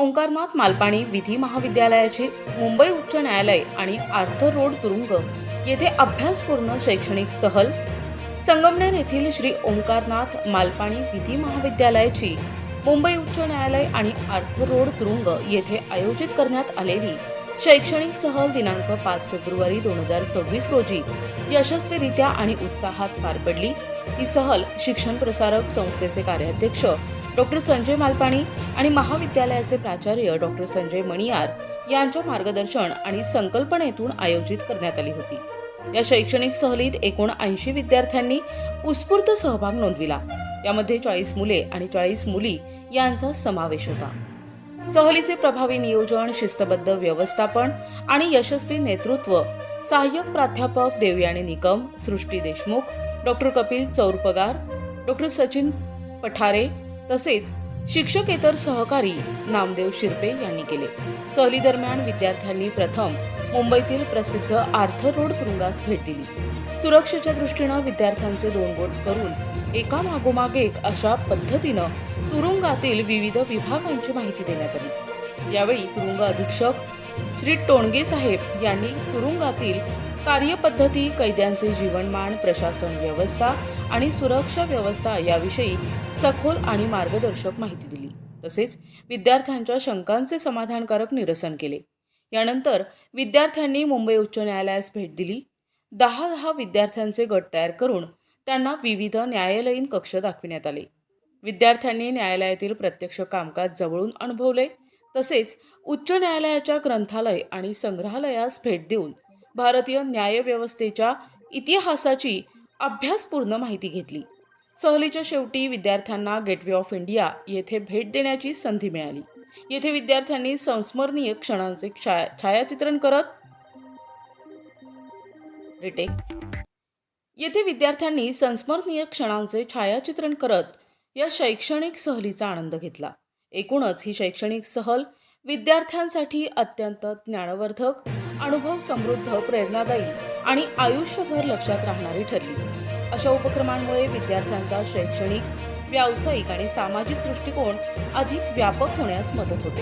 ओंकारनाथ मालपाणी विधी महाविद्यालयाची मुंबई उच्च न्यायालय आणि आर्थर रोड तुरुंग येथे अभ्यासपूर्ण शैक्षणिक सहल, संगमनेर येथील श्री ओंकारनाथ मालपाणी विधी महाविद्यालयाची मुंबई उच्च न्यायालय आणि आर्थर रोड तुरुंग येथे आयोजित करण्यात आलेली शैक्षणिक सहल दिनांक 5 फेब्रुवारी 2026 रोजी यशस्वीरित्या आणि उत्साहात पार पडली। ही सहल शिक्षण प्रसारक संस्थेचे कार्याध्यक्ष डॉक्टर संजय मालपाणी आणि महाविद्यालयाचे प्राचार्य डॉक्टर संजय मणियार यांच्या मार्गदर्शन आणि संकल्पनेतून आयोजित करण्यात आली होती। या शैक्षणिक सहलीत एकूण 80 विद्यार्थ्यांनी उत्स्फूर्त सहभाग नोंदविला। यामध्ये 40 मुले आणि 40 मुली यांचा समावेश होता। सहलीचे प्रभावी नियोजन, शिस्तबद्ध व्यवस्थापन आणि यशस्वी नेतृत्व सहाय्यक प्राध्यापक देवयानी निकम, सृष्टी देशमुख, डॉक्टर कपिल चौरपगार, डॉक्टर सचिन पठारे तसेच शिक्षकेतर सहकारी नामदेव शिरपे यांनी केले। सहली दरम्यान विद्यार्थ्यांनी प्रथम मुंबईतील प्रसिद्ध आर्थर रोड तुरुंगास भेट दिली। सुरक्षेच्या दृष्टीने विद्यार्थ्यांचे 2 गट करून एका मागोमाग एक अशा पद्धतीने तुरुंगातील विविध विभागांची माहिती देण्यात आली। यावेळी तुरुंग अधीक्षक श्री टोणगे साहेब यांनी तुरुंगातील कार्यपद्धती, कैद्यांचे जीवनमान, प्रशासन व्यवस्था आणि सुरक्षा व्यवस्था याविषयी सखोल आणि मार्गदर्शक माहिती दिली। तसेच विद्यार्थ्यांच्या शंकांचे समाधानकारक निरसन केले। यानंतर विद्यार्थ्यांनी मुंबई उच्च न्यायालयास भेट दिली। 10 विद्यार्थ्यांचे गट तयार करून त्यांना विविध न्यायालयीन कक्ष दाखविण्यात आले। विद्यार्थ्यांनी न्यायालयातील प्रत्यक्ष कामकाज जवळून अनुभवले। तसेच उच्च न्यायालयाच्या ग्रंथालय आणि संग्रहालयास भेट देऊन भारतीय न्यायव्यवस्थेच्या इतिहासाची अभ्यासपूर्ण माहिती घेतली। सहलीच्या शेवटी विद्यार्थ्यांना गेटवे ऑफ इंडिया येथे भेट देण्याची संधी मिळाली। येथे विद्यार्थ्यांनी संस्मरणीय क्षणांचे छायाचित्रण करत या शैक्षणिक सहलीचा आनंद घेतला। एकूणच ही शैक्षणिक सहल विद्यार्थ्यांसाठी अत्यंत ज्ञानवर्धक, अनुभव समृद्ध, प्रेरणादायी आणि आयुष्यभर लक्षात राहणारी ठरली। अशा उपक्रमांमुळे विद्यार्थ्यांचा शैक्षणिक, व्यावसायिक आणि सामाजिक दृष्टिकोन अधिक व्यापक होण्यास मदत होते।